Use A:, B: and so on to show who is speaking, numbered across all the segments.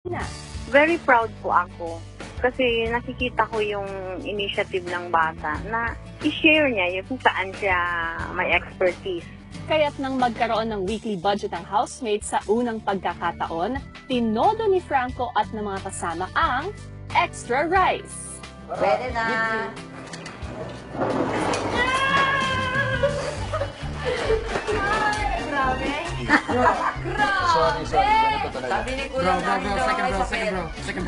A: Na.
B: Very proud po ako kasi nakikita ko yung initiative ng bata na i-share niya yung kung saan siya may expertise.
A: Kaya't nang magkaroon ng weekly budget ang housemates sa unang pagkakataon, tinodo ni Franco at ng mga kasama ang extra rice.
C: Pwede na. Grabe.
D: Sorry. Ganito talaga.
C: Sabi ni Kuya namin daw
D: Second
C: may
D: bro,
C: sakit.
D: second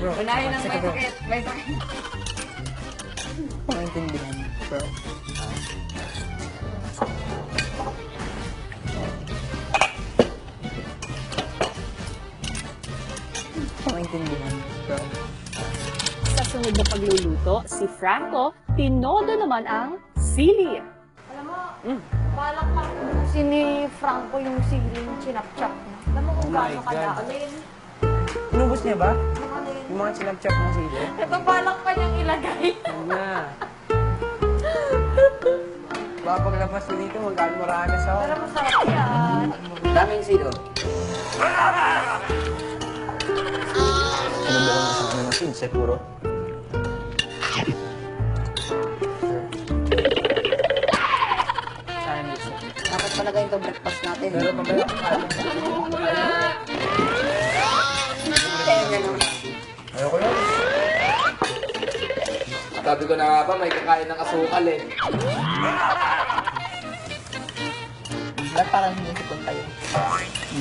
D: bro.
C: Unahin ang may sakit. May sakit.
D: Maintindihan, bro. Maintindihan, bro.
A: Sa sunod na pagluluto, si Franco, tinodo naman ang sili.
E: Alam mo, balak lang ubusin ni Franco yung siling chinap-chap niya. Alam mo kung gaano kadaanin?
D: Inubos niya ba?
E: Ano yun?
D: Yung mga sinap-chap ng sili?
E: Ito balak pa niyang ilagay.
D: Na. Baka paglabas ko dito, magkano marami sa
E: Pero masarap yan.
C: Daming silo.
D: Ano ba ang isang ano ng seeds eh, puro? Sayang gusto.
C: Dapat palagay ito breakfast natin.
D: Pero pabaya ka kain. Ayoko yun.
F: Sabi ko na nga ba, may kakain ng asukal eh.
C: Ba't parang hindi ko tayo?